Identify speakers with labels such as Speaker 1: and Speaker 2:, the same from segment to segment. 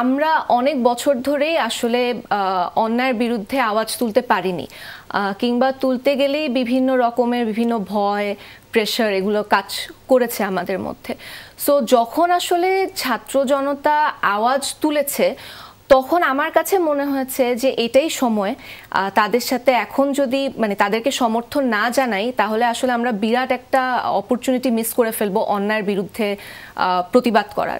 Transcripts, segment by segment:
Speaker 1: আমরা অনেক বছর ধরেই আসলে অন্যায়ের বিরুদ্ধে আওয়াজ তুলতে পারিনি, কিংবা তুলতে গেলেই বিভিন্ন রকমের বিভিন্ন ভয়, প্রেশার এগুলো কাজ করেছে আমাদের মধ্যে। সো যখন আসলে ছাত্র জনতা আওয়াজ তুলেছে, তখন আমার কাছে মনে হয়েছে যে এটাই সময় তাদের সাথে এখন যদি তাদেরকে সমর্থন না জানাই, তাহলে আসলে আমরা বিরাট একটা অপরচুনিটি মিস করে ফেলবো অন্যায়ের বিরুদ্ধে প্রতিবাদ করার।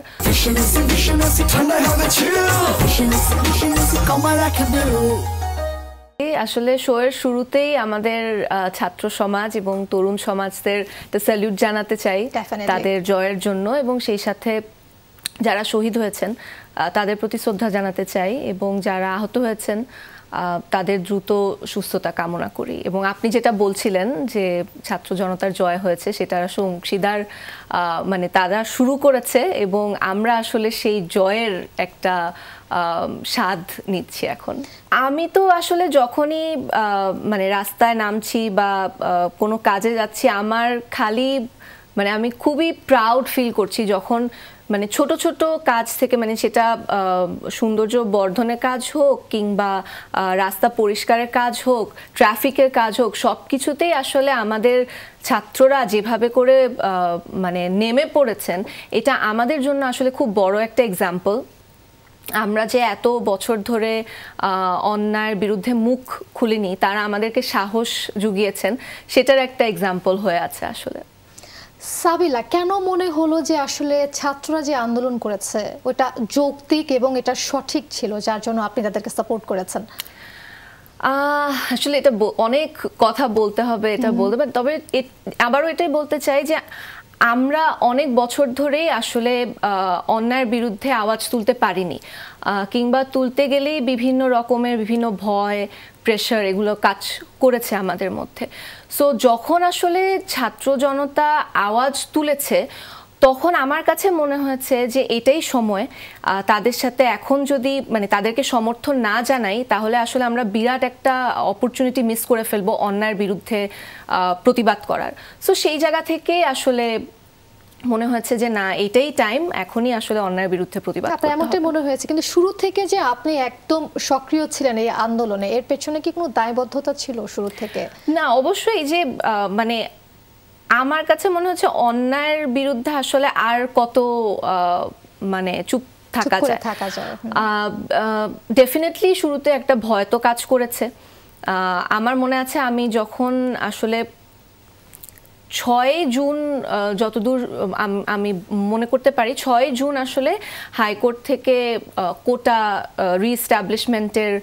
Speaker 1: আসলে শোয়ের শুরুতেই আমাদের ছাত্র সমাজ এবং তরুণ সমাজদের স্যালিউট জানাতে চাই তাদের জয়ের জন্য, এবং সেই সাথে যারা শহীদ হয়েছেন তাদের প্রতি শ্রদ্ধা জানাতে চাই, এবং যারা আহত হয়েছেন তাদের দ্রুত সুস্থতা কামনা করি। এবং আপনি যেটা বলছিলেন যে ছাত্র জনতার জয় হয়েছে, সেটা অংশীদার তারা শুরু করেছে, এবং আমরা আসলে সেই জয়ের একটা স্বাদ নিচ্ছি এখন। আমি তো আসলে যখনই রাস্তায় নামছি বা কোনো কাজে যাচ্ছি, আমার খালি আমি খুবই প্রাউড ফিল করছি যখন ছোট ছোট কাজ থেকে সেটা সৌন্দর্য বর্ধনের কাজ হোক, কিংবা রাস্তা পরিষ্কারের কাজ হোক, ট্রাফিকের কাজ হোক, সব কিছুতেই আসলে আমাদের ছাত্ররা যেভাবে করে নেমে পড়েছেন, এটা আমাদের জন্য আসলে খুব বড় একটা এক্সাম্পল। আমরা যে এত বছর ধরে অন্যায়ের বিরুদ্ধে মুখ খুলিনি, তারা আমাদেরকে সাহস জুগিয়েছেন, সেটার একটা এক্সাম্পল হয়ে আছে আসলে।
Speaker 2: সাবিলা, কেন মনে হলো যে আসলে ছাত্ররা যে আন্দোলন করেছে ওটা যৌক্তিক এবং এটা সঠিক ছিল, যার জন্য আপনি তাদেরকে সাপোর্ট করেছেন?
Speaker 1: আসলে এটা অনেক কথা বলতে হবে, এটা বলতে পারি, তবে আবারও এটাই বলতে চাই যে আমরা অনেক বছর ধরেই আসলে অন্যায়ের বিরুদ্ধে আওয়াজ তুলতে পারিনি, কিংবা তুলতে গেলেই বিভিন্ন রকমের বিভিন্ন ভয়, প্রেশার এগুলো কাজ করেছে আমাদের মধ্যে। সো যখন আসলে ছাত্র জনতা আওয়াজ তুলেছে, তখন আমার কাছে মনে হয়েছে যে এটাই সময় তাদের সাথে এখন যদি তাদেরকে সমর্থন না জানাই, তাহলে আসলে আমরা বিরাট একটা অপরচুনিটি মিস করে ফেলবো অন্যায়ের বিরুদ্ধে প্রতিবাদ করার। সো সেই জায়গা থেকে আসলে মনে হয়েছে যে না, এটাই টাইম, এখনই আসলে অন্যায়ের বিরুদ্ধে প্রতিবাদ করতে হবে।
Speaker 2: এমনটাই মনে হয়েছে, কিন্তু শুরু থেকে যে আপনি একদম সক্রিয় ছিলেন এই আন্দোলনে, এর পেছনে কি কোনো দায়বদ্ধতা ছিল শুরু থেকে?
Speaker 1: না, অবশ্যই যে আমার কাছে মনে হচ্ছে অন্যায়ের বিরুদ্ধে আসলে আর কত চুপ থাকা যায়। ডেফিনেটলি শুরুতে একটা ভয় তো কাজ করেছে। আমার মনে আছে আমি যখন আসলে 6 জুন, যতদূর আমি মনে করতে পারি, 6 জুন আসলে হাইকোর্ট থেকে কোটা রিএস্টাবলিশমেন্টের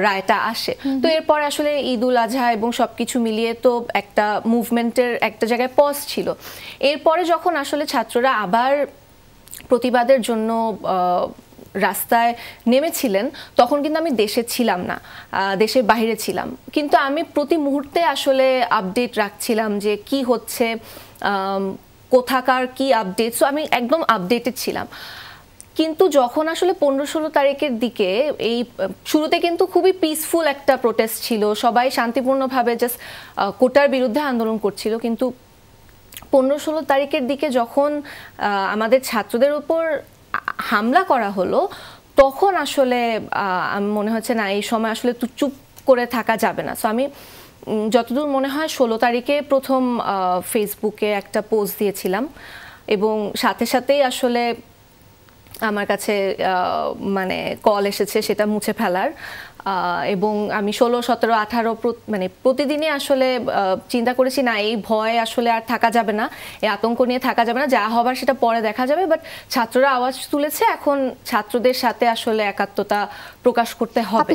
Speaker 1: রায়টা আসে। তো এরপর আসলে ঈদ উল আজহা এবং সবকিছু মিলিয়ে তো একটা মুভমেন্টের একটা জায়গায় পজ ছিল। এরপরে যখন আসলে ছাত্ররা আবার প্রতিবাদের জন্য রাস্তায় নেমেছিলেন, তখন কিন্তু আমি দেশে ছিলাম না, দেশের বাইরে ছিলাম, কিন্তু আমি প্রতি মুহূর্তে আসলে আপডেট রাখছিলাম যে কি হচ্ছে, কোথাকার কি আপডেট। সো আমি একদম আপডেটেড ছিলাম। কিন্তু যখন আসলে 15-16 তারিখের দিকে, এই শুরুতে কিন্তু খুবই পিসফুল একটা প্রোটেস্ট ছিল, সবাই শান্তিপূর্ণভাবে জাস্ট কোটার বিরুদ্ধে আন্দোলন করছিল, কিন্তু 15-16 তারিখের দিকে যখন আমাদের ছাত্রদের উপর হামলা করা হলো, তখন আসলে আমি মনে হচ্ছে না, এই সময় আসলে চুপ করে থাকা যাবে না। সো আমি যতদূর মনে হয় 16 তারিখে প্রথম ফেসবুকে একটা পোস্ট দিয়েছিলাম, এবং সাথে সাথেই আসলে আমার কাছে কল এসেছে সেটা মুছে ফেলার। এবং আমি 16, 17, 18 প্রতিদিনই আসলে চিন্তা করেছি না, এই ভয় আসলে আর থাকা যাবে না, এই আতঙ্ক নিয়ে থাকা যাবে না, যা হবার সেটা পরে দেখা যাবে। বাট ছাত্ররা আওয়াজ তুলেছে, এখন ছাত্রদের সাথে আসলে একাত্মতা প্রকাশ করতে হবে।